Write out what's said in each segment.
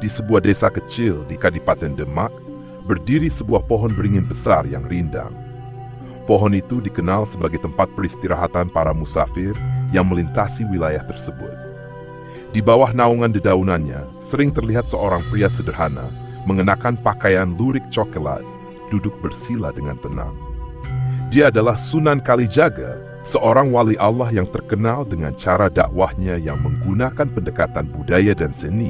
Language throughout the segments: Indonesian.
Di sebuah desa kecil di Kadipaten Demak, berdiri sebuah pohon beringin besar yang rindang. Pohon itu dikenal sebagai tempat peristirahatan para musafir yang melintasi wilayah tersebut. Di bawah naungan dedaunannya, sering terlihat seorang pria sederhana mengenakan pakaian lurik coklat, duduk bersila dengan tenang. Dia adalah Sunan Kalijaga, seorang wali Allah yang terkenal dengan cara dakwahnya yang menggunakan pendekatan budaya dan seni.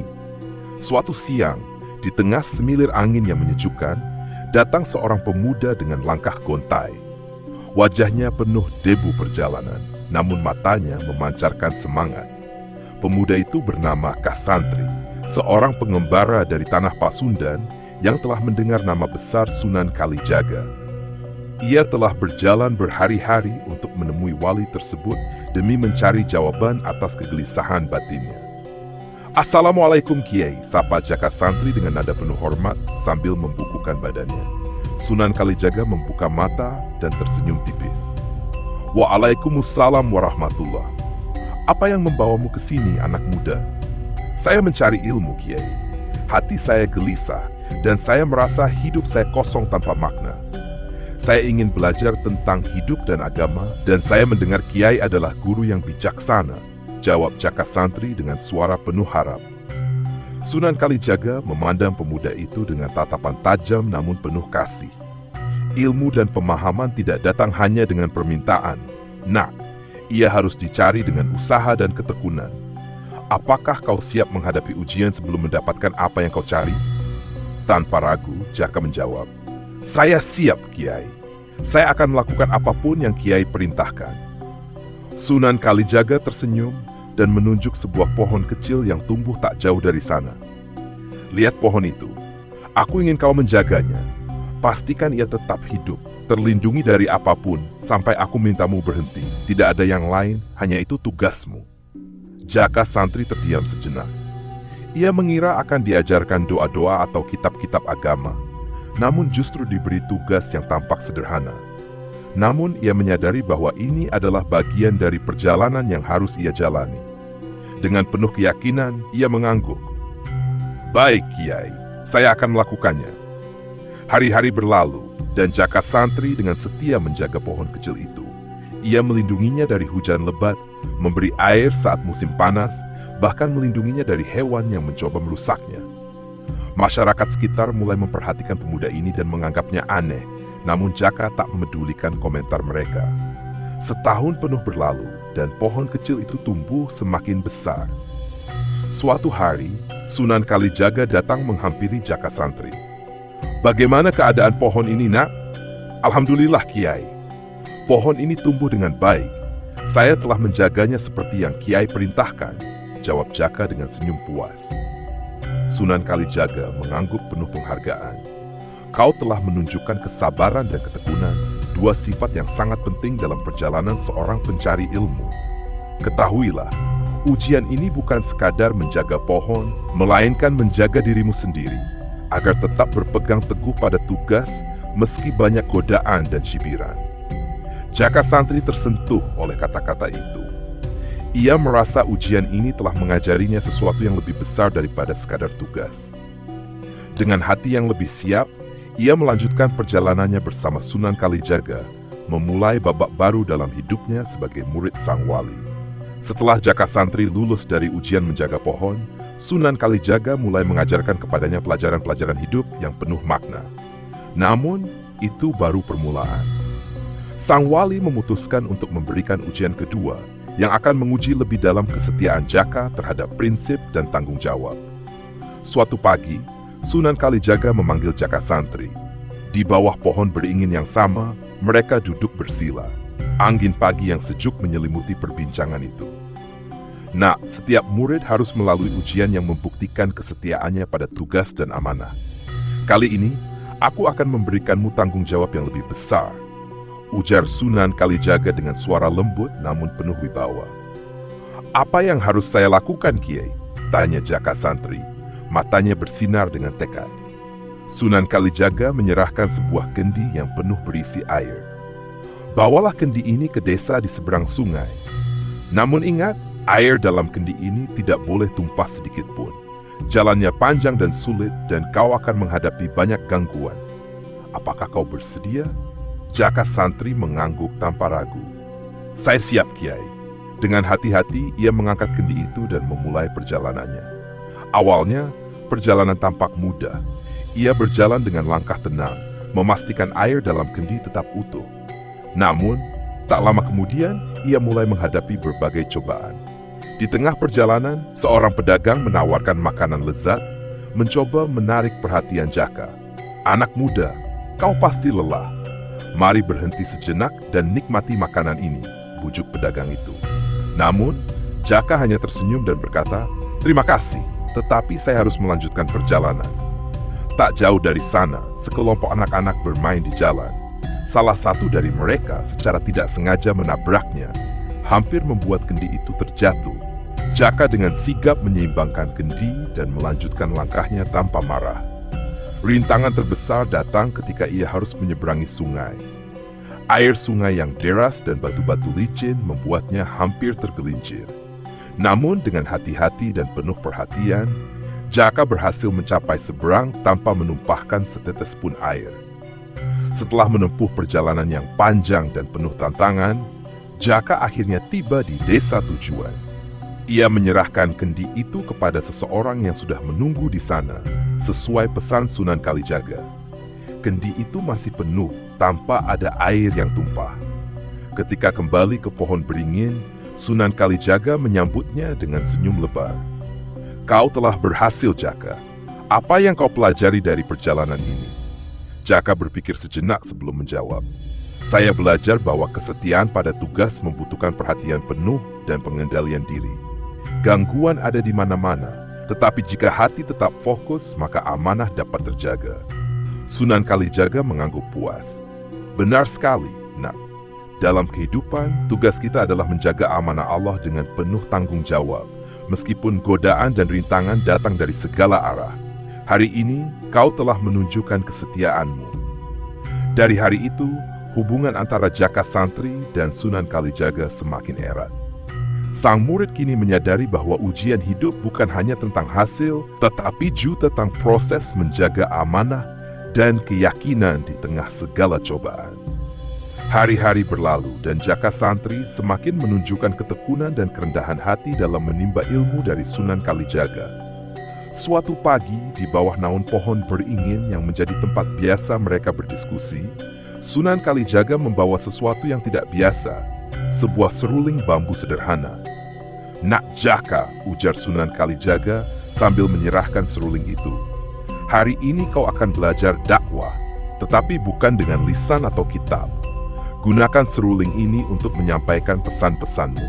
Suatu siang, di tengah semilir angin yang menyejukkan, datang seorang pemuda dengan langkah gontai. Wajahnya penuh debu perjalanan, namun matanya memancarkan semangat. Pemuda itu bernama Kah Santri, seorang pengembara dari tanah Pasundan yang telah mendengar nama besar Sunan Kalijaga. Ia telah berjalan berhari-hari untuk menemui wali tersebut demi mencari jawaban atas kegelisahan batinnya. "Assalamualaikum Kiai," sapa Jaka Santri dengan nada penuh hormat sambil membukukan badannya. Sunan Kalijaga membuka mata dan tersenyum tipis. "Waalaikumsalam warahmatullah. Apa yang membawamu ke sini, anak muda?" "Saya mencari ilmu, Kiai. Hati saya gelisah dan saya merasa hidup saya kosong tanpa makna. Saya ingin belajar tentang hidup dan agama, dan saya mendengar Kiai adalah guru yang bijaksana," jawab Jaka Santri dengan suara penuh harap. Sunan Kalijaga memandang pemuda itu dengan tatapan tajam namun penuh kasih. Ilmu dan pemahaman tidak datang hanya dengan permintaan. Nah, ia harus dicari dengan usaha dan ketekunan. "Apakah kau siap menghadapi ujian sebelum mendapatkan apa yang kau cari?" Tanpa ragu, Jaka menjawab, "Saya siap, Kiai. Saya akan melakukan apapun yang Kiai perintahkan." Sunan Kalijaga tersenyum dan menunjuk sebuah pohon kecil yang tumbuh tak jauh dari sana. "Lihat pohon itu. Aku ingin kau menjaganya. Pastikan ia tetap hidup, terlindungi dari apapun, sampai aku mintamu berhenti. Tidak ada yang lain, hanya itu tugasmu." Jaka Santri terdiam sejenak. Ia mengira akan diajarkan doa-doa atau kitab-kitab agama, namun justru diberi tugas yang tampak sederhana. Namun ia menyadari bahwa ini adalah bagian dari perjalanan yang harus ia jalani. Dengan penuh keyakinan, ia mengangguk. "Baik, Kiai, saya akan melakukannya." Hari-hari berlalu, dan Jaka Santri dengan setia menjaga pohon kecil itu. Ia melindunginya dari hujan lebat, memberi air saat musim panas, bahkan melindunginya dari hewan yang mencoba merusaknya. Masyarakat sekitar mulai memperhatikan pemuda ini dan menganggapnya aneh, namun Jaka tak memedulikan komentar mereka. Setahun penuh berlalu, dan pohon kecil itu tumbuh semakin besar. Suatu hari, Sunan Kalijaga datang menghampiri Jaka Santri. "Bagaimana keadaan pohon ini, Nak?" "Alhamdulillah, Kiai. Pohon ini tumbuh dengan baik. Saya telah menjaganya seperti yang Kiai perintahkan," jawab Jaka dengan senyum puas. Sunan Kalijaga mengangguk penuh penghargaan. "Kau telah menunjukkan kesabaran dan ketekunan, dua sifat yang sangat penting dalam perjalanan seorang pencari ilmu. Ketahuilah, ujian ini bukan sekadar menjaga pohon, melainkan menjaga dirimu sendiri, agar tetap berpegang teguh pada tugas meski banyak godaan dan cibiran." Jaka Santri tersentuh oleh kata-kata itu. Ia merasa ujian ini telah mengajarinya sesuatu yang lebih besar daripada sekadar tugas. Dengan hati yang lebih siap, ia melanjutkan perjalanannya bersama Sunan Kalijaga, memulai babak baru dalam hidupnya sebagai murid sang wali. Setelah Jaka Santri lulus dari ujian menjaga pohon, Sunan Kalijaga mulai mengajarkan kepadanya pelajaran-pelajaran hidup yang penuh makna. Namun, itu baru permulaan. Sang wali memutuskan untuk memberikan ujian kedua, yang akan menguji lebih dalam kesetiaan Jaka terhadap prinsip dan tanggung jawab. Suatu pagi, Sunan Kalijaga memanggil Jaka Santri. Di bawah pohon beringin yang sama, mereka duduk bersila. Angin pagi yang sejuk menyelimuti perbincangan itu. "Nak, setiap murid harus melalui ujian yang membuktikan kesetiaannya pada tugas dan amanah. Kali ini, aku akan memberikanmu tanggung jawab yang lebih besar," ujar Sunan Kalijaga dengan suara lembut namun penuh wibawa. "Apa yang harus saya lakukan, Kiai?" tanya Jaka Santri. Matanya bersinar dengan tekad. Sunan Kalijaga menyerahkan sebuah kendi yang penuh berisi air. "Bawalah kendi ini ke desa di seberang sungai. Namun ingat, air dalam kendi ini tidak boleh tumpah sedikit pun. Jalannya panjang dan sulit dan kau akan menghadapi banyak gangguan. Apakah kau bersedia? Jaka santri mengangguk tanpa ragu. Saya siap, Kiai. Dengan hati-hati ia mengangkat kendi itu dan memulai perjalanannya. Awalnya, perjalanan tampak mudah. Ia berjalan dengan langkah tenang, memastikan air dalam kendi tetap utuh. Namun, tak lama kemudian, ia mulai menghadapi berbagai cobaan. Di tengah perjalanan, seorang pedagang menawarkan makanan lezat, mencoba menarik perhatian Jaka. Anak muda, kau pasti lelah. Mari berhenti sejenak dan nikmati makanan ini, bujuk pedagang itu. Namun, Jaka hanya tersenyum dan berkata, terima kasih, tetapi saya harus melanjutkan perjalanan. Tak jauh dari sana, sekelompok anak-anak bermain di jalan. Salah satu dari mereka secara tidak sengaja menabraknya, hampir membuat kendi itu terjatuh. Jaka dengan sigap menyeimbangkan kendi dan melanjutkan langkahnya tanpa marah. Rintangan terbesar datang ketika ia harus menyeberangi sungai. Air sungai yang deras dan batu-batu licin membuatnya hampir tergelincir. Namun dengan hati-hati dan penuh perhatian, Jaka berhasil mencapai seberang tanpa menumpahkan setetes pun air. Setelah menempuh perjalanan yang panjang dan penuh tantangan, Jaka akhirnya tiba di desa tujuan. Ia menyerahkan kendi itu kepada seseorang yang sudah menunggu di sana, sesuai pesan Sunan Kalijaga. Kendi itu masih penuh tanpa ada air yang tumpah. Ketika kembali ke pohon beringin, Sunan Kalijaga menyambutnya dengan senyum lebar. Kau telah berhasil, Jaka. Apa yang kau pelajari dari perjalanan ini? Jaka berpikir sejenak sebelum menjawab. Saya belajar bahwa kesetiaan pada tugas membutuhkan perhatian penuh dan pengendalian diri. Gangguan ada di mana-mana, tetapi jika hati tetap fokus, maka amanah dapat terjaga. Sunan Kalijaga mengangguk puas. Benar sekali, Nak. Dalam kehidupan, tugas kita adalah menjaga amanah Allah dengan penuh tanggung jawab, meskipun godaan dan rintangan datang dari segala arah. Hari ini, kau telah menunjukkan kesetiaanmu. Dari hari itu, hubungan antara Jaka Santri dan Sunan Kalijaga semakin erat. Sang murid kini menyadari bahwa ujian hidup bukan hanya tentang hasil, tetapi juga tentang proses menjaga amanah dan keyakinan di tengah segala cobaan. Hari-hari berlalu dan Jaka Santri semakin menunjukkan ketekunan dan kerendahan hati dalam menimba ilmu dari Sunan Kalijaga. Suatu pagi, di bawah naungan pohon beringin yang menjadi tempat biasa mereka berdiskusi, Sunan Kalijaga membawa sesuatu yang tidak biasa, sebuah seruling bambu sederhana. Nak Jaka, ujar Sunan Kalijaga sambil menyerahkan seruling itu. Hari ini kau akan belajar dakwah, tetapi bukan dengan lisan atau kitab. Gunakan seruling ini untuk menyampaikan pesan-pesanmu.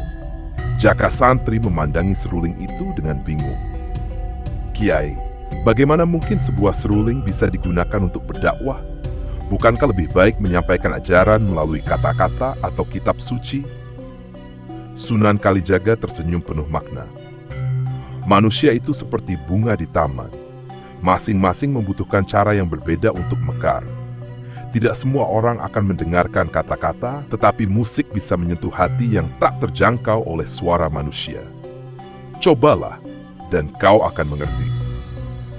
Jaka Santri memandangi seruling itu dengan bingung. Kiai, bagaimana mungkin sebuah seruling bisa digunakan untuk berdakwah? Bukankah lebih baik menyampaikan ajaran melalui kata-kata atau kitab suci? Sunan Kalijaga tersenyum penuh makna. Manusia itu seperti bunga di taman. Masing-masing membutuhkan cara yang berbeda untuk mekar. Tidak semua orang akan mendengarkan kata-kata, tetapi musik bisa menyentuh hati yang tak terjangkau oleh suara manusia. Cobalah, dan kau akan mengerti.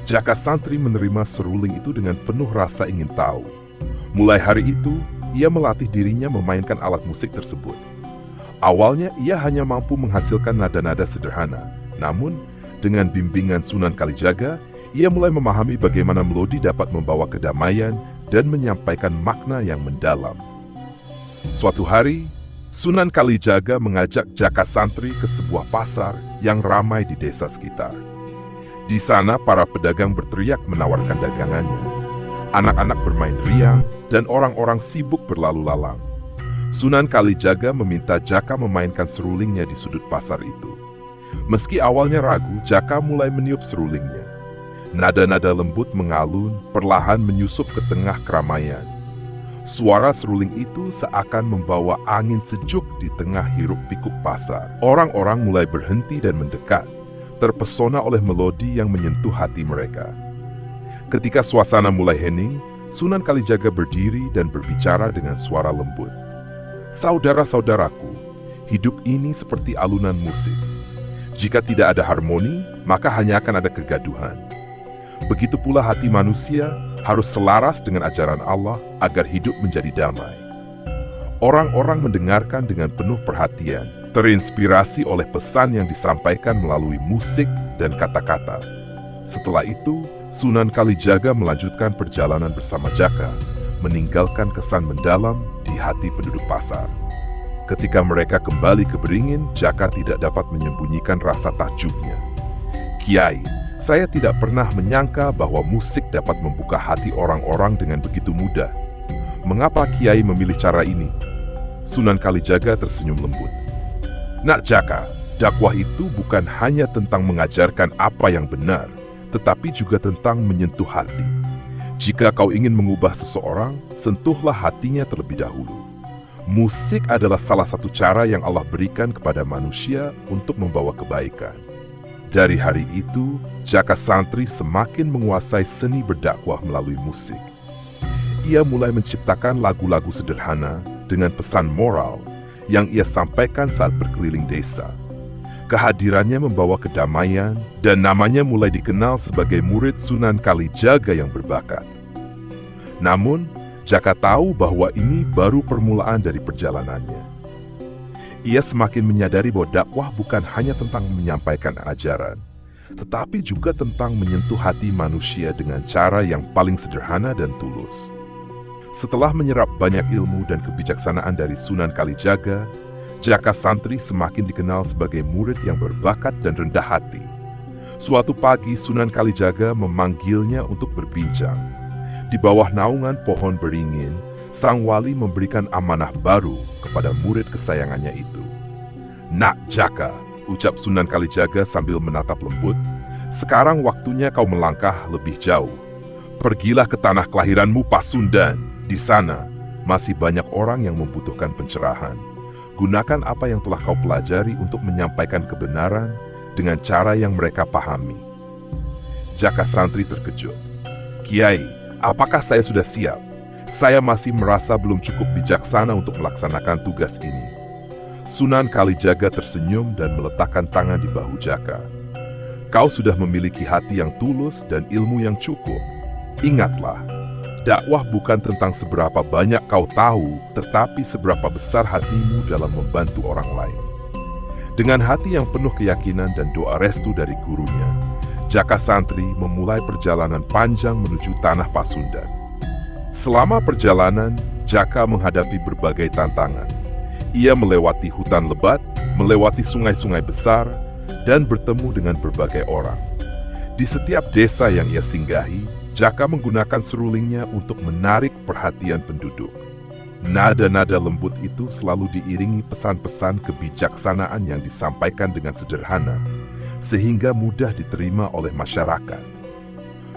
Jaka Santri menerima seruling itu dengan penuh rasa ingin tahu. Mulai hari itu, ia melatih dirinya memainkan alat musik tersebut. Awalnya ia hanya mampu menghasilkan nada-nada sederhana, namun dengan bimbingan Sunan Kalijaga, ia mulai memahami bagaimana melodi dapat membawa kedamaian dan menyampaikan makna yang mendalam. Suatu hari, Sunan Kalijaga mengajak Jaka Santri ke sebuah pasar yang ramai di desa sekitar. Di sana para pedagang berteriak menawarkan dagangannya. Anak-anak bermain riang dan orang-orang sibuk berlalu lalang. Sunan Kalijaga meminta Jaka memainkan serulingnya di sudut pasar itu. Meski awalnya ragu, Jaka mulai meniup serulingnya. Nada-nada lembut mengalun, perlahan menyusup ke tengah keramaian. Suara seruling itu seakan membawa angin sejuk di tengah hiruk-pikuk pasar. Orang-orang mulai berhenti dan mendekat, terpesona oleh melodi yang menyentuh hati mereka. Ketika suasana mulai hening, Sunan Kalijaga berdiri dan berbicara dengan suara lembut. Saudara-saudaraku, hidup ini seperti alunan musik. Jika tidak ada harmoni, maka hanya akan ada kegaduhan. Begitu pula hati manusia harus selaras dengan ajaran Allah agar hidup menjadi damai. Orang-orang mendengarkan dengan penuh perhatian, terinspirasi oleh pesan yang disampaikan melalui musik dan kata-kata. Setelah itu, Sunan Kalijaga melanjutkan perjalanan bersama Jaka, meninggalkan kesan mendalam di hati penduduk pasar. Ketika mereka kembali ke Beringin, Jaka tidak dapat menyembunyikan rasa takjubnya. "Kiai, saya tidak pernah menyangka bahwa musik dapat membuka hati orang-orang dengan begitu mudah. Mengapa Kiai memilih cara ini?" Sunan Kalijaga tersenyum lembut. "Nak Jaka, dakwah itu bukan hanya tentang mengajarkan apa yang benar, tetapi juga tentang menyentuh hati. Jika kau ingin mengubah seseorang, sentuhlah hatinya terlebih dahulu. Musik adalah salah satu cara yang Allah berikan kepada manusia untuk membawa kebaikan." Dari hari itu, Jaka Santri semakin menguasai seni berdakwah melalui musik. Ia mulai menciptakan lagu-lagu sederhana dengan pesan moral yang ia sampaikan saat berkeliling desa. Kehadirannya membawa kedamaian dan namanya mulai dikenal sebagai murid Sunan Kalijaga yang berbakat. Namun, Jaka tahu bahwa ini baru permulaan dari perjalanannya. Ia semakin menyadari bahwa dakwah bukan hanya tentang menyampaikan ajaran, tetapi juga tentang menyentuh hati manusia dengan cara yang paling sederhana dan tulus. Setelah menyerap banyak ilmu dan kebijaksanaan dari Sunan Kalijaga, Jaka Santri semakin dikenal sebagai murid yang berbakat dan rendah hati. Suatu pagi, Sunan Kalijaga memanggilnya untuk berbincang. Di bawah naungan pohon beringin, sang wali memberikan amanah baru kepada murid kesayangannya itu. "Nak Jaka," ucap Sunan Kalijaga sambil menatap lembut, "sekarang waktunya kau melangkah lebih jauh. Pergilah ke tanah kelahiranmu Pasundan. Di sana masih banyak orang yang membutuhkan pencerahan. Gunakan apa yang telah kau pelajari untuk menyampaikan kebenaran dengan cara yang mereka pahami." Jaka Santri terkejut. "Kiai, apakah saya sudah siap? Saya masih merasa belum cukup bijaksana untuk melaksanakan tugas ini." Sunan Kalijaga tersenyum dan meletakkan tangan di bahu Jaka. "Kau sudah memiliki hati yang tulus dan ilmu yang cukup. Ingatlah, dakwah bukan tentang seberapa banyak kau tahu, tetapi seberapa besar hatimu dalam membantu orang lain." Dengan hati yang penuh keyakinan dan doa restu dari gurunya, Jaka Santri memulai perjalanan panjang menuju tanah Pasundan. Selama perjalanan, Jaka menghadapi berbagai tantangan. Ia melewati hutan lebat, melewati sungai-sungai besar, dan bertemu dengan berbagai orang. Di setiap desa yang ia singgahi, Jaka menggunakan serulingnya untuk menarik perhatian penduduk. Nada-nada lembut itu selalu diiringi pesan-pesan kebijaksanaan yang disampaikan dengan sederhana, sehingga mudah diterima oleh masyarakat.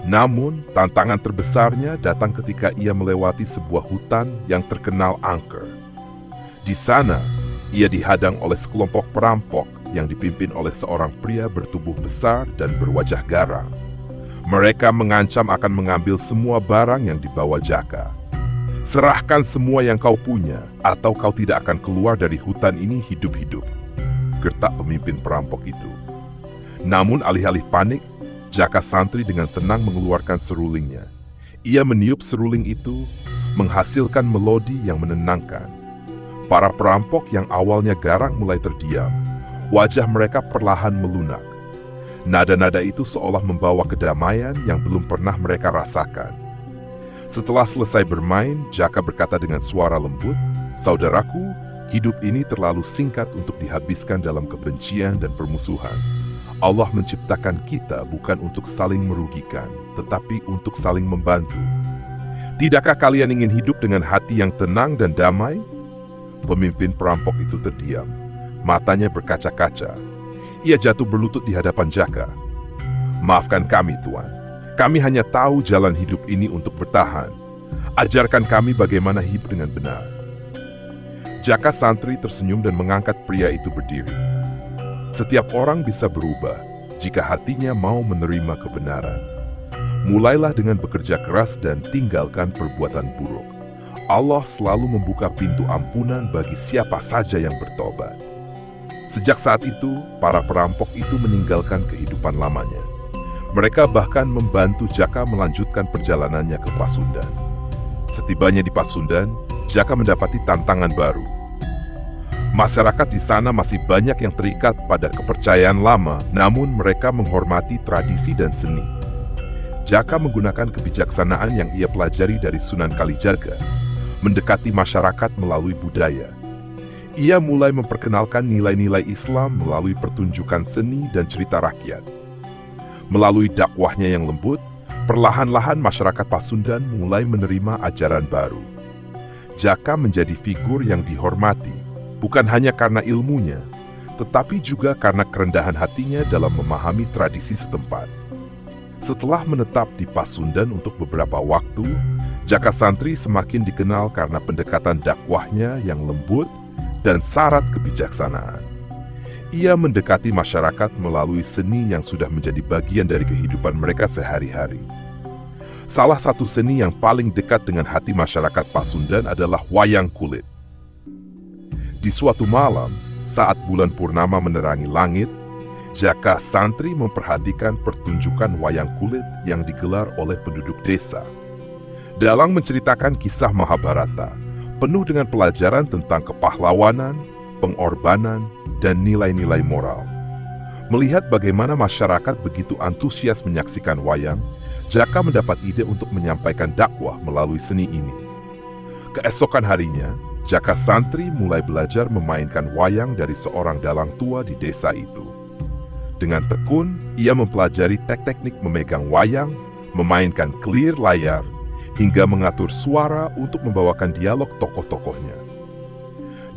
Namun, tantangan terbesarnya datang ketika ia melewati sebuah hutan yang terkenal angker. Di sana, ia dihadang oleh sekelompok perampok yang dipimpin oleh seorang pria bertubuh besar dan berwajah garang. Mereka mengancam akan mengambil semua barang yang dibawa Jaka. "Serahkan semua yang kau punya, atau kau tidak akan keluar dari hutan ini hidup-hidup," gertak pemimpin perampok itu. Namun alih-alih panik, Jaka Santri dengan tenang mengeluarkan serulingnya. Ia meniup seruling itu, menghasilkan melodi yang menenangkan. Para perampok yang awalnya garang mulai terdiam. Wajah mereka perlahan melunak. Nada-nada itu seolah membawa kedamaian yang belum pernah mereka rasakan. Setelah selesai bermain, Jaka berkata dengan suara lembut, "Saudaraku, hidup ini terlalu singkat untuk dihabiskan dalam kebencian dan permusuhan. Allah menciptakan kita bukan untuk saling merugikan, tetapi untuk saling membantu. Tidakkah kalian ingin hidup dengan hati yang tenang dan damai?" Pemimpin perampok itu terdiam. Matanya berkaca-kaca. Ia jatuh berlutut di hadapan Jaka. "Maafkan kami, Tuan. Kami hanya tahu jalan hidup ini untuk bertahan. Ajarkan kami bagaimana hidup dengan benar." Jaka Santri tersenyum dan mengangkat pria itu berdiri. Setiap orang bisa berubah jika hatinya mau menerima kebenaran. Mulailah dengan bekerja keras dan tinggalkan perbuatan buruk. Allah selalu membuka pintu ampunan bagi siapa saja yang bertobat. Sejak saat itu, para perampok itu meninggalkan kehidupan lamanya. Mereka bahkan membantu Jaka melanjutkan perjalanannya ke Pasundan. Setibanya di Pasundan, Jaka mendapati tantangan baru. Masyarakat di sana masih banyak yang terikat pada kepercayaan lama, namun mereka menghormati tradisi dan seni. Jaka menggunakan kebijaksanaan yang ia pelajari dari Sunan Kalijaga, mendekati masyarakat melalui budaya. Ia mulai memperkenalkan nilai-nilai Islam melalui pertunjukan seni dan cerita rakyat. Melalui dakwahnya yang lembut, perlahan-lahan masyarakat Pasundan mulai menerima ajaran baru. Jaka menjadi figur yang dihormati, bukan hanya karena ilmunya, tetapi juga karena kerendahan hatinya dalam memahami tradisi setempat. Setelah menetap di Pasundan untuk beberapa waktu, Jaka Santri semakin dikenal karena pendekatan dakwahnya yang lembut dan syarat kebijaksanaan. Ia mendekati masyarakat melalui seni yang sudah menjadi bagian dari kehidupan mereka sehari-hari. Salah satu seni yang paling dekat dengan hati masyarakat Pasundan adalah wayang kulit. Di suatu malam, saat bulan purnama menerangi langit, Jaka Santri memperhatikan pertunjukan wayang kulit yang digelar oleh penduduk desa. Dalang menceritakan kisah Mahabharata, penuh dengan pelajaran tentang kepahlawanan, pengorbanan, dan nilai-nilai moral. Melihat bagaimana masyarakat begitu antusias menyaksikan wayang, Jaka mendapat ide untuk menyampaikan dakwah melalui seni ini. Keesokan harinya, Jaka Santri mulai belajar memainkan wayang dari seorang dalang tua di desa itu. Dengan tekun, ia mempelajari teknik memegang wayang, memainkan clear layar, hingga mengatur suara untuk membawakan dialog tokoh-tokohnya.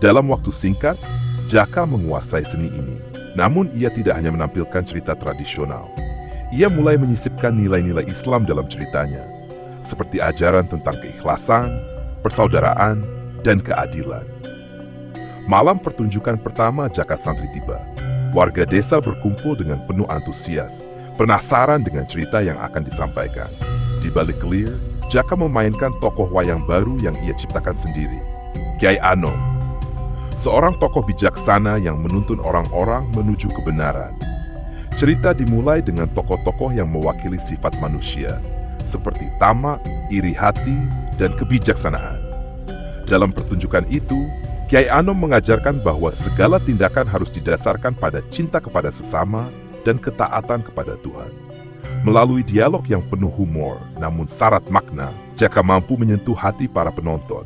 Dalam waktu singkat, Jaka menguasai seni ini. Namun ia tidak hanya menampilkan cerita tradisional. Ia mulai menyisipkan nilai-nilai Islam dalam ceritanya, seperti ajaran tentang keikhlasan, persaudaraan, dan keadilan. Malam pertunjukan pertama Jaka Santri tiba. Warga desa berkumpul dengan penuh antusias, penasaran dengan cerita yang akan disampaikan. Di balik clear, Jaka memainkan tokoh wayang baru yang ia ciptakan sendiri, Kyai Anom. Seorang tokoh bijaksana yang menuntun orang-orang menuju kebenaran. Cerita dimulai dengan tokoh-tokoh yang mewakili sifat manusia, seperti tamak, iri hati, dan kebijaksanaan. Dalam pertunjukan itu, Kyai Anom mengajarkan bahwa segala tindakan harus didasarkan pada cinta kepada sesama dan ketaatan kepada Tuhan. Melalui dialog yang penuh humor, namun syarat makna, Jaka mampu menyentuh hati para penonton.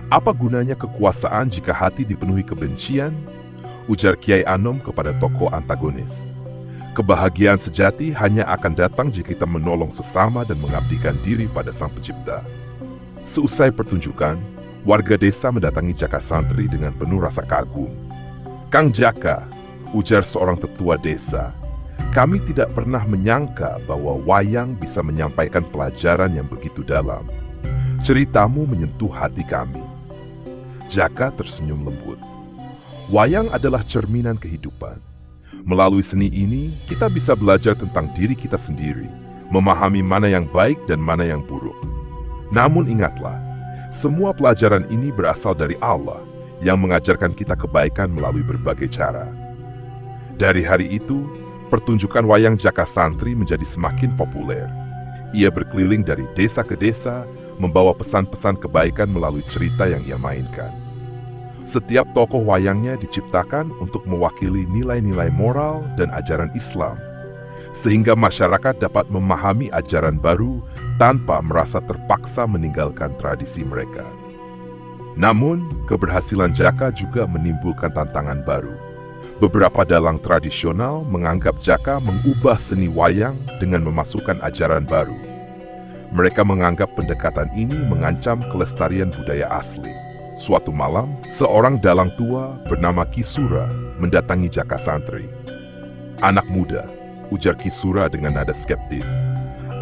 Apa gunanya kekuasaan jika hati dipenuhi kebencian? Ujar Kyai Anom kepada tokoh antagonis. Kebahagiaan sejati hanya akan datang jika kita menolong sesama dan mengabdikan diri pada Sang Pencipta. Seusai pertunjukan, warga desa mendatangi Jaka Santri dengan penuh rasa kagum. "Kang Jaka," ujar seorang tetua desa, "kami tidak pernah menyangka bahwa wayang bisa menyampaikan pelajaran yang begitu dalam. Ceritamu menyentuh hati kami." Jaka tersenyum lembut. Wayang adalah cerminan kehidupan. Melalui seni ini, kita bisa belajar tentang diri kita sendiri, memahami mana yang baik dan mana yang buruk. Namun ingatlah, semua pelajaran ini berasal dari Allah yang mengajarkan kita kebaikan melalui berbagai cara. Dari hari itu, pertunjukan wayang Jaka Santri menjadi semakin populer. Ia berkeliling dari desa ke desa, membawa pesan-pesan kebaikan melalui cerita yang ia mainkan. Setiap tokoh wayangnya diciptakan untuk mewakili nilai-nilai moral dan ajaran Islam, sehingga masyarakat dapat memahami ajaran baru tanpa merasa terpaksa meninggalkan tradisi mereka. Namun, keberhasilan Jaka juga menimbulkan tantangan baru. Beberapa dalang tradisional menganggap Jaka mengubah seni wayang dengan memasukkan ajaran baru. Mereka menganggap pendekatan ini mengancam kelestarian budaya asli. Suatu malam, seorang dalang tua bernama Kisura mendatangi Jaka Santri. "Anak muda," ujar Kisura dengan nada skeptis,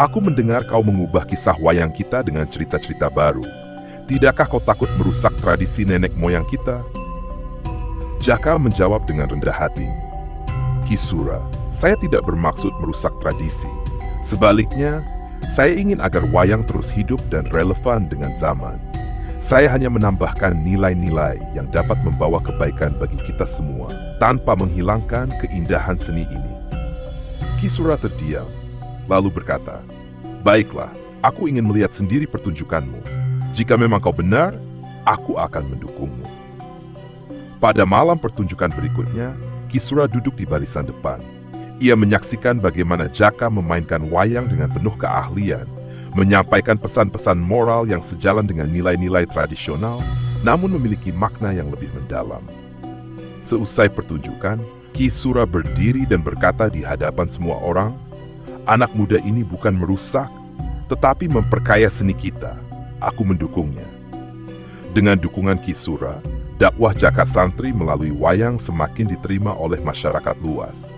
"aku mendengar kau mengubah kisah wayang kita dengan cerita-cerita baru. Tidakkah kau takut merusak tradisi nenek moyang kita?" Jaka menjawab dengan rendah hati, "Kisura, saya tidak bermaksud merusak tradisi. Sebaliknya, saya ingin agar wayang terus hidup dan relevan dengan zaman. Saya hanya menambahkan nilai-nilai yang dapat membawa kebaikan bagi kita semua, tanpa menghilangkan keindahan seni ini. Ki Sura terdiam, lalu berkata, "Baiklah, aku ingin melihat sendiri pertunjukanmu. Jika memang kau benar, aku akan mendukungmu." Pada malam pertunjukan berikutnya, Ki Sura duduk di barisan depan. Ia menyaksikan bagaimana Jaka memainkan wayang dengan penuh keahlian, menyampaikan pesan-pesan moral yang sejalan dengan nilai-nilai tradisional, namun memiliki makna yang lebih mendalam. Seusai pertunjukan, Ki Sura berdiri dan berkata di hadapan semua orang, "Anak muda ini bukan merusak, tetapi memperkaya seni kita. Aku mendukungnya." Dengan dukungan Ki Sura, dakwah Jaka Santri melalui wayang semakin diterima oleh masyarakat luas.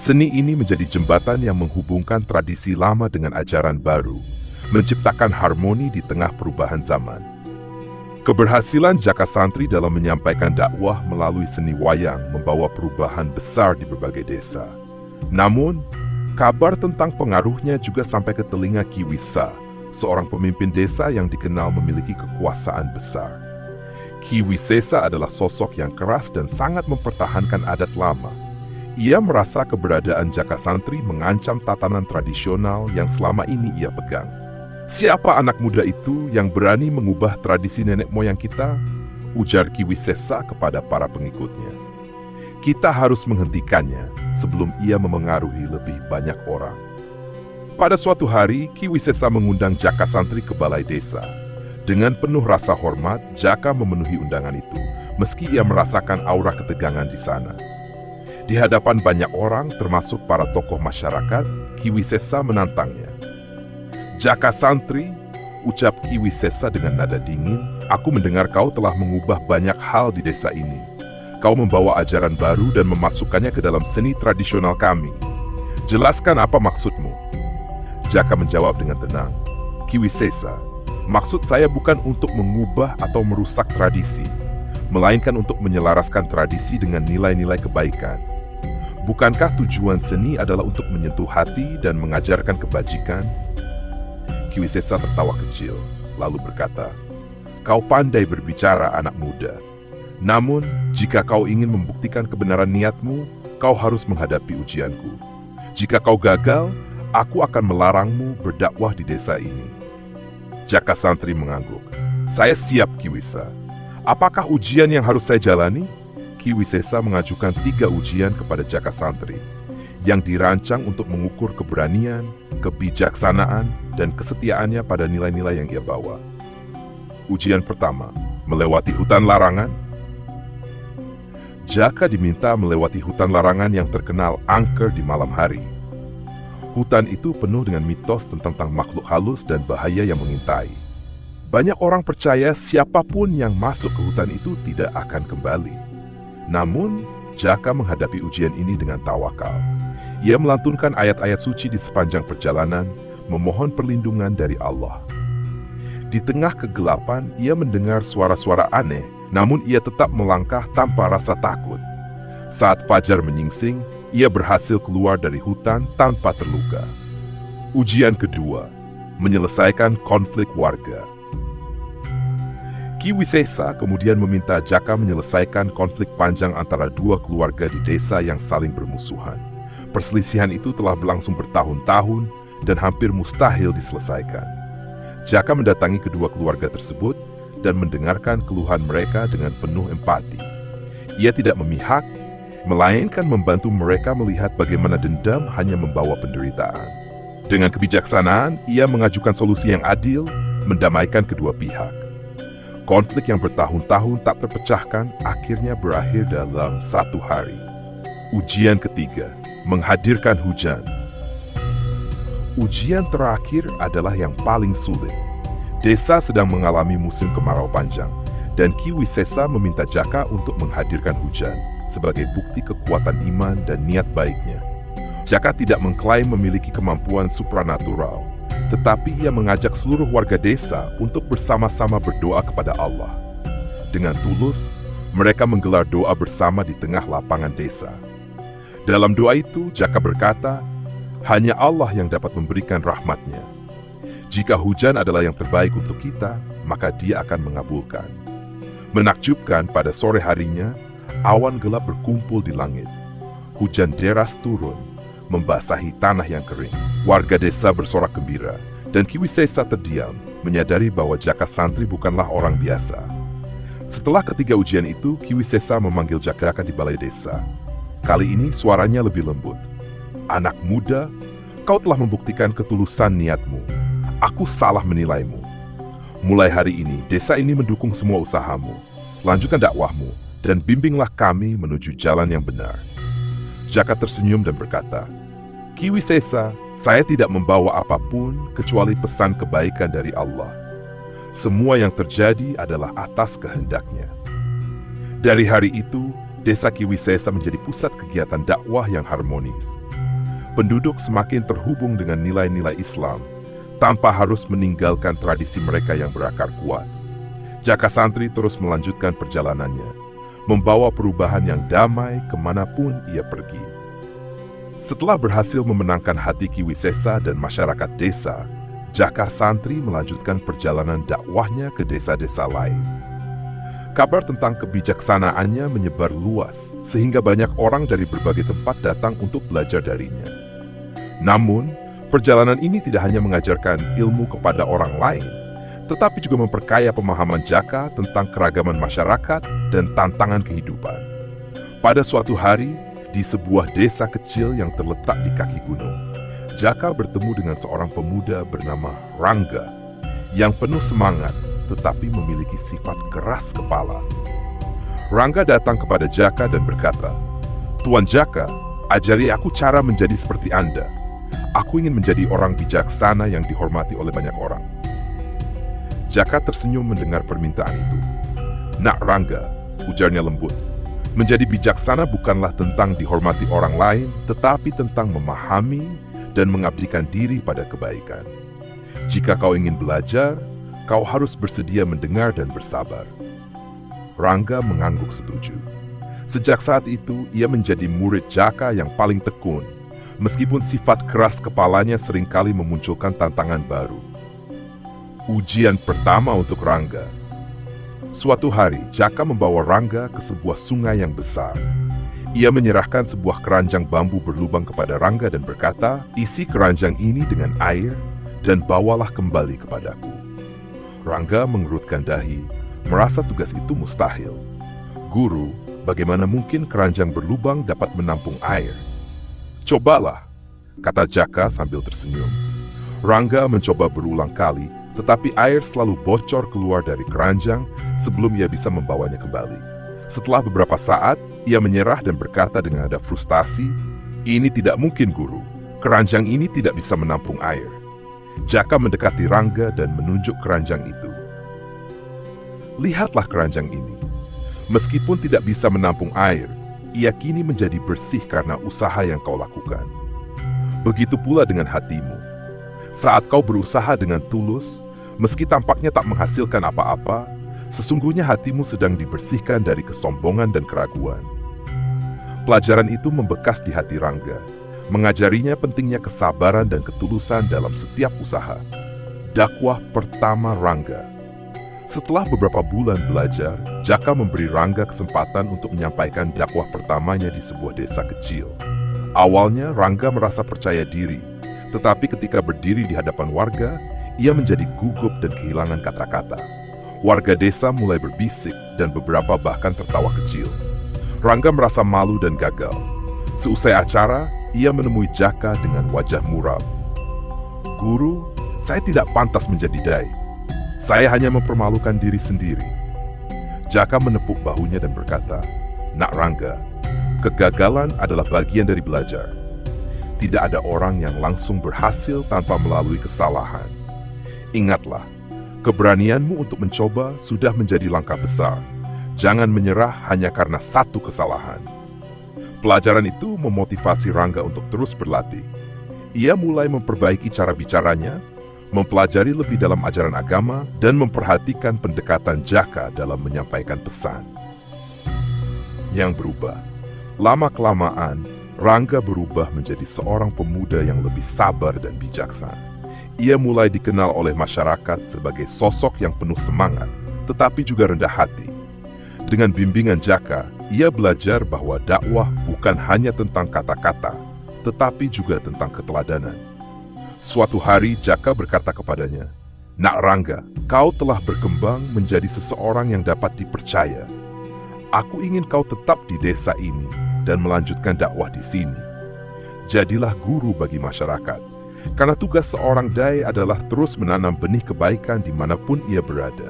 Seni ini menjadi jembatan yang menghubungkan tradisi lama dengan ajaran baru, menciptakan harmoni di tengah perubahan zaman. Keberhasilan Jaka Santri dalam menyampaikan dakwah melalui seni wayang membawa perubahan besar di berbagai desa. Namun, kabar tentang pengaruhnya juga sampai ke telinga Ki Wisa, seorang pemimpin desa yang dikenal memiliki kekuasaan besar. Ki Wisesa adalah sosok yang keras dan sangat mempertahankan adat lama. Ia merasa keberadaan Jaka Santri mengancam tatanan tradisional yang selama ini ia pegang. "Siapa anak muda itu yang berani mengubah tradisi nenek moyang kita?" ujar Ki Wisesa kepada para pengikutnya. "Kita harus menghentikannya sebelum ia memengaruhi lebih banyak orang." Pada suatu hari, Ki Wisesa mengundang Jaka Santri ke balai desa. Dengan penuh rasa hormat, Jaka memenuhi undangan itu, meski ia merasakan aura ketegangan di sana. Di hadapan banyak orang, termasuk para tokoh masyarakat, Ki Wisesa menantangnya. "Jaka Santri," ucap Ki Wisesa dengan nada dingin, "aku mendengar kau telah mengubah banyak hal di desa ini. Kau membawa ajaran baru dan memasukkannya ke dalam seni tradisional kami. Jelaskan apa maksudmu?" Jaka menjawab dengan tenang, "Ki Wisesa, maksud saya bukan untuk mengubah atau merusak tradisi, melainkan untuk menyelaraskan tradisi dengan nilai-nilai kebaikan. Bukankah tujuan seni adalah untuk menyentuh hati dan mengajarkan kebajikan?" Ki Wisesa tertawa kecil, lalu berkata, "Kau pandai berbicara, anak muda. Namun, jika kau ingin membuktikan kebenaran niatmu, kau harus menghadapi ujianku. Jika kau gagal, aku akan melarangmu berdakwah di desa ini." Jaka Santri mengangguk. "Saya siap, Ki Wisa. Apakah ujian yang harus saya jalani?" Ki Wisesa mengajukan 3 ujian kepada Jaka Santri, yang dirancang untuk mengukur keberanian, kebijaksanaan, dan kesetiaannya pada nilai-nilai yang ia bawa. Ujian pertama, melewati hutan larangan. Jaka diminta melewati hutan larangan yang terkenal angker di malam hari. Hutan itu penuh dengan mitos tentang makhluk halus dan bahaya yang mengintai. Banyak orang percaya siapapun yang masuk ke hutan itu tidak akan kembali. Namun, Jaka menghadapi ujian ini dengan tawakal. Ia melantunkan ayat-ayat suci di sepanjang perjalanan, memohon perlindungan dari Allah. Di tengah kegelapan, ia mendengar suara-suara aneh, namun ia tetap melangkah tanpa rasa takut. Saat fajar menyingsing, ia berhasil keluar dari hutan tanpa terluka. Ujian kedua, menyelesaikan konflik warga. Ki Wisesa kemudian meminta Jaka menyelesaikan konflik panjang antara 2 keluarga di desa yang saling bermusuhan. Perselisihan itu telah berlangsung bertahun-tahun dan hampir mustahil diselesaikan. Jaka mendatangi kedua keluarga tersebut dan mendengarkan keluhan mereka dengan penuh empati. Ia tidak memihak, melainkan membantu mereka melihat bagaimana dendam hanya membawa penderitaan. Dengan kebijaksanaan, ia mengajukan solusi yang adil, mendamaikan kedua pihak. Konflik yang bertahun-tahun tak terpecahkan akhirnya berakhir dalam 1 hari. Ujian ketiga, menghadirkan hujan. Ujian terakhir adalah yang paling sulit. Desa sedang mengalami musim kemarau panjang, dan Ki Wisesa meminta Jaka untuk menghadirkan hujan sebagai bukti kekuatan iman dan niat baiknya. Jaka tidak mengklaim memiliki kemampuan supranatural, tetapi ia mengajak seluruh warga desa untuk bersama-sama berdoa kepada Allah. Dengan tulus, mereka menggelar doa bersama di tengah lapangan desa. Dalam doa itu, Jaka berkata, "Hanya Allah yang dapat memberikan rahmat-Nya. Jika hujan adalah yang terbaik untuk kita, maka Dia akan mengabulkan. Menakjubkan, pada sore harinya, awan gelap berkumpul di langit. Hujan deras turun, membasahi tanah yang kering. Warga desa bersorak gembira, dan Ki Wisesa terdiam, menyadari bahwa Jaka Santri bukanlah orang biasa. Setelah ketiga ujian itu, Ki Wisesa memanggil Jaka di balai desa. Kali ini suaranya lebih lembut. "Anak muda, kau telah membuktikan ketulusan niatmu. Aku salah menilaimu. Mulai hari ini, desa ini mendukung semua usahamu. Lanjutkan dakwahmu, dan bimbinglah kami menuju jalan yang benar." Jaka tersenyum dan berkata, "Ki Wisesa, saya tidak membawa apapun kecuali pesan kebaikan dari Allah. Semua yang terjadi adalah atas kehendaknya." Dari hari itu, desa Ki Wisesa menjadi pusat kegiatan dakwah yang harmonis. Penduduk semakin terhubung dengan nilai-nilai Islam, tanpa harus meninggalkan tradisi mereka yang berakar kuat. Jaka Santri terus melanjutkan perjalanannya, membawa perubahan yang damai kemanapun ia pergi. Setelah berhasil memenangkan hati Ki Wisesa dan masyarakat desa, Jaka Santri melanjutkan perjalanan dakwahnya ke desa-desa lain. Kabar tentang kebijaksanaannya menyebar luas, sehingga banyak orang dari berbagai tempat datang untuk belajar darinya. Namun, perjalanan ini tidak hanya mengajarkan ilmu kepada orang lain, tetapi juga memperkaya pemahaman Jaka tentang keragaman masyarakat dan tantangan kehidupan. Pada suatu hari, di sebuah desa kecil yang terletak di kaki gunung, Jaka bertemu dengan seorang pemuda bernama Rangga, yang penuh semangat tetapi memiliki sifat keras kepala. Rangga datang kepada Jaka dan berkata, "Tuan Jaka, ajari aku cara menjadi seperti Anda. Aku ingin menjadi orang bijaksana yang dihormati oleh banyak orang." Jaka tersenyum mendengar permintaan itu. "Nak Rangga," ujarnya lembut, "menjadi bijaksana bukanlah tentang dihormati orang lain, tetapi tentang memahami dan mengabdikan diri pada kebaikan. Jika kau ingin belajar, kau harus bersedia mendengar dan bersabar." Rangga mengangguk setuju. Sejak saat itu, ia menjadi murid Jaka yang paling tekun, meskipun sifat keras kepalanya seringkali memunculkan tantangan baru. Ujian pertama untuk Rangga. Suatu hari, Jaka membawa Rangga ke sebuah sungai yang besar. Ia menyerahkan sebuah keranjang bambu berlubang kepada Rangga dan berkata, "Isi keranjang ini dengan air dan bawalah kembali kepadaku." Rangga mengerutkan dahi, merasa tugas itu mustahil. "Guru, bagaimana mungkin keranjang berlubang dapat menampung air?" "Cobalah," kata Jaka sambil tersenyum. Rangga mencoba berulang kali, tetapi air selalu bocor keluar dari keranjang sebelum ia bisa membawanya kembali. Setelah beberapa saat, ia menyerah dan berkata dengan nada frustasi, "Ini tidak mungkin, Guru. Keranjang ini tidak bisa menampung air." Jaka mendekati Rangga dan menunjuk keranjang itu. "Lihatlah keranjang ini. Meskipun tidak bisa menampung air, ia kini menjadi bersih karena usaha yang kau lakukan. Begitu pula dengan hatimu. Saat kau berusaha dengan tulus, meski tampaknya tak menghasilkan apa-apa, sesungguhnya hatimu sedang dibersihkan dari kesombongan dan keraguan." Pelajaran itu membekas di hati Rangga, mengajarinya pentingnya kesabaran dan ketulusan dalam setiap usaha. Dakwah pertama Rangga. Setelah beberapa bulan belajar, Jaka memberi Rangga kesempatan untuk menyampaikan dakwah pertamanya di sebuah desa kecil. Awalnya Rangga merasa percaya diri, tetapi ketika berdiri di hadapan warga, ia menjadi gugup dan kehilangan kata-kata. Warga desa mulai berbisik dan beberapa bahkan tertawa kecil. Rangga merasa malu dan gagal. Seusai acara, ia menemui Jaka dengan wajah muram. "Guru, saya tidak pantas menjadi dai. Saya hanya mempermalukan diri sendiri." Jaka menepuk bahunya dan berkata, "Nak Rangga, kegagalan adalah bagian dari belajar. Tidak ada orang yang langsung berhasil tanpa melalui kesalahan. Ingatlah, keberanianmu untuk mencoba sudah menjadi langkah besar. Jangan menyerah hanya karena satu kesalahan." Pelajaran itu memotivasi Rangga untuk terus berlatih. Ia mulai memperbaiki cara bicaranya, mempelajari lebih dalam ajaran agama, dan memperhatikan pendekatan Jaka dalam menyampaikan pesan. Yang berubah. Lama-kelamaan, Rangga berubah menjadi seorang pemuda yang lebih sabar dan bijaksana. ia mulai dikenal oleh masyarakat sebagai sosok yang penuh semangat, tetapi juga rendah hati. Dengan bimbingan Jaka, ia belajar bahwa dakwah bukan hanya tentang kata-kata, tetapi juga tentang keteladanan. Suatu hari Jaka berkata kepadanya, "Nak Rangga, kau telah berkembang menjadi seseorang yang dapat dipercaya. Aku ingin kau tetap di desa ini dan melanjutkan dakwah di sini. Jadilah guru bagi masyarakat, karena tugas seorang dai adalah terus menanam benih kebaikan dimanapun ia berada."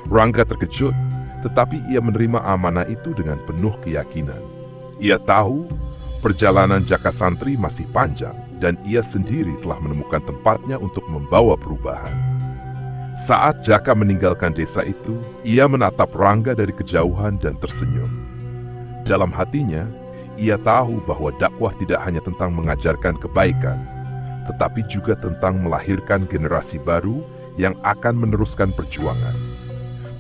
Rangga terkejut, tetapi ia menerima amanah itu dengan penuh keyakinan. Ia tahu perjalanan Jaka Santri masih panjang dan ia sendiri telah menemukan tempatnya untuk membawa perubahan. Saat Jaka meninggalkan desa itu, ia menatap Rangga dari kejauhan dan tersenyum. Dalam hatinya, ia tahu bahwa dakwah tidak hanya tentang mengajarkan kebaikan, tetapi juga tentang melahirkan generasi baru yang akan meneruskan perjuangan.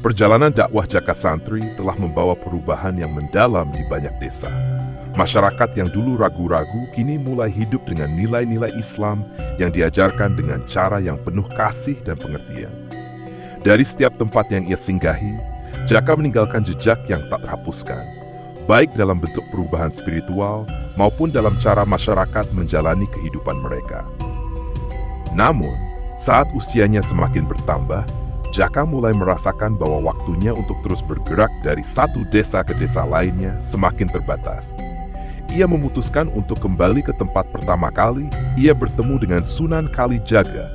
Perjalanan dakwah Jaka Santri telah membawa perubahan yang mendalam di banyak desa. Masyarakat yang dulu ragu-ragu kini mulai hidup dengan nilai-nilai Islam yang diajarkan dengan cara yang penuh kasih dan pengertian. Dari setiap tempat yang ia singgahi, Jaka meninggalkan jejak yang tak terhapuskan, baik dalam bentuk perubahan spiritual maupun dalam cara masyarakat menjalani kehidupan mereka. Namun, saat usianya semakin bertambah, Jaka mulai merasakan bahwa waktunya untuk terus bergerak dari satu desa ke desa lainnya semakin terbatas. Ia memutuskan untuk kembali ke tempat pertama kali ia bertemu dengan Sunan Kalijaga,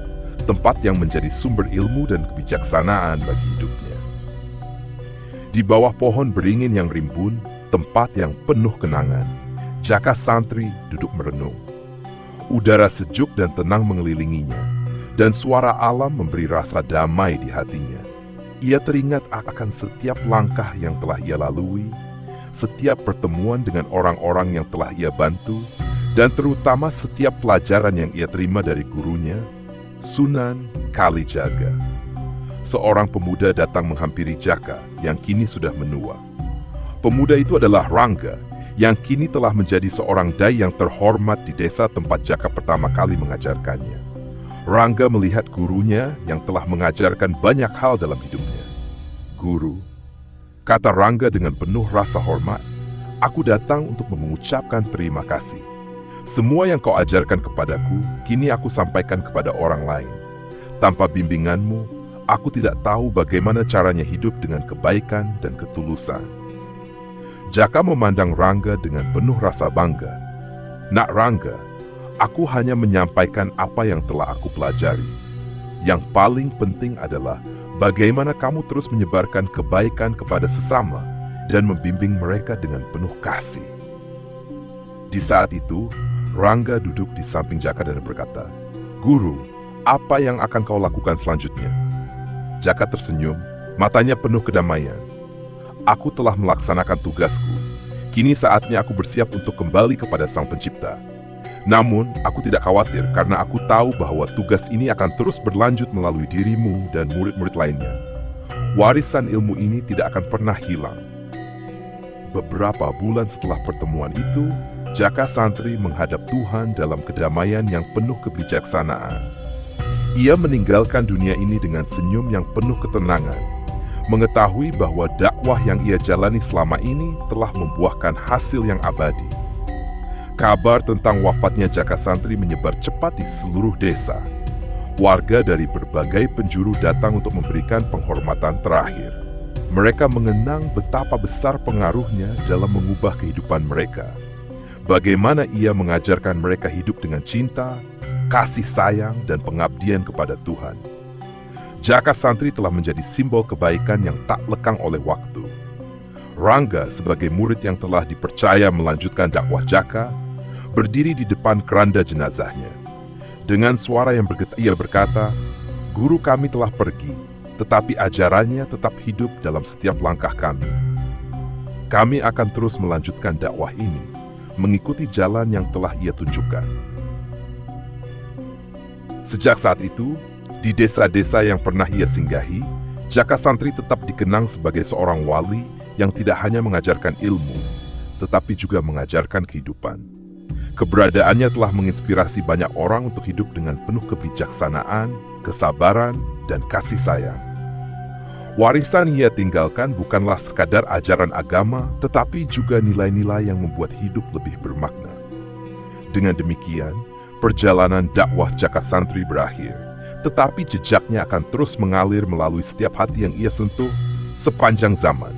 tempat yang menjadi sumber ilmu dan kebijaksanaan bagi hidupnya. Di bawah pohon beringin yang rimbun, tempat yang penuh kenangan, Jaka Santri duduk merenung. Udara sejuk dan tenang mengelilinginya, dan suara alam memberi rasa damai di hatinya. Ia teringat akan setiap langkah yang telah ia lalui, setiap pertemuan dengan orang-orang yang telah ia bantu, dan terutama setiap pelajaran yang ia terima dari gurunya, Sunan Kalijaga. Seorang pemuda datang menghampiri Jaka yang kini sudah menua. Pemuda itu adalah Rangga, yang kini telah menjadi seorang dai yang terhormat di desa tempat Jaka pertama kali mengajarkannya. Rangga melihat gurunya yang telah mengajarkan banyak hal dalam hidupnya. "Guru," kata Rangga dengan penuh rasa hormat, "aku datang untuk mengucapkan terima kasih. Semua yang kau ajarkan kepadaku, kini aku sampaikan kepada orang lain. Tanpa bimbinganmu, aku tidak tahu bagaimana caranya hidup dengan kebaikan dan ketulusan." Jaka memandang Rangga dengan penuh rasa bangga. "Nak Rangga, aku hanya menyampaikan apa yang telah aku pelajari. Yang paling penting adalah bagaimana kamu terus menyebarkan kebaikan kepada sesama dan membimbing mereka dengan penuh kasih." Di saat itu, Rangga duduk di samping Jaka dan berkata, "Guru, apa yang akan kau lakukan selanjutnya?" Jaka tersenyum, matanya penuh kedamaian. "Aku telah melaksanakan tugasku. Kini saatnya aku bersiap untuk kembali kepada Sang Pencipta. Namun, aku tidak khawatir karena aku tahu bahwa tugas ini akan terus berlanjut melalui dirimu dan murid-murid lainnya. Warisan ilmu ini tidak akan pernah hilang." Beberapa bulan setelah pertemuan itu, Jaka Santri menghadap Tuhan dalam kedamaian yang penuh kebijaksanaan. Ia meninggalkan dunia ini dengan senyum yang penuh ketenangan, mengetahui bahwa dakwah yang ia jalani selama ini telah membuahkan hasil yang abadi. Kabar tentang wafatnya Jaka Santri menyebar cepat di seluruh desa. Warga dari berbagai penjuru datang untuk memberikan penghormatan terakhir. Mereka mengenang betapa besar pengaruhnya dalam mengubah kehidupan mereka. Bagaimana ia mengajarkan mereka hidup dengan cinta, kasih sayang, dan pengabdian kepada Tuhan. Jaka Santri telah menjadi simbol kebaikan yang tak lekang oleh waktu. Rangga sebagai murid yang telah dipercaya melanjutkan dakwah Jaka, berdiri di depan keranda jenazahnya. Dengan suara yang bergetar ia berkata, "Guru kami telah pergi, tetapi ajarannya tetap hidup dalam setiap langkah kami. Kami akan terus melanjutkan dakwah ini, mengikuti jalan yang telah ia tunjukkan." Sejak saat itu, di desa-desa yang pernah ia singgahi, Jaka Santri tetap dikenang sebagai seorang wali yang tidak hanya mengajarkan ilmu, tetapi juga mengajarkan kehidupan. Keberadaannya telah menginspirasi banyak orang untuk hidup dengan penuh kebijaksanaan, kesabaran, dan kasih sayang. Warisan ia tinggalkan bukanlah sekadar ajaran agama, tetapi juga nilai-nilai yang membuat hidup lebih bermakna. Dengan demikian, perjalanan dakwah Jaka Santri berakhir, tetapi jejaknya akan terus mengalir melalui setiap hati yang ia sentuh sepanjang zaman.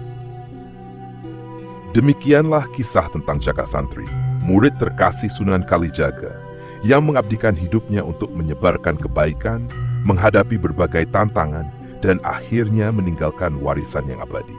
Demikianlah kisah tentang Jaka Santri, murid terkasih Sunan Kalijaga, yang mengabdikan hidupnya untuk menyebarkan kebaikan, menghadapi berbagai tantangan, dan akhirnya meninggalkan warisan yang abadi.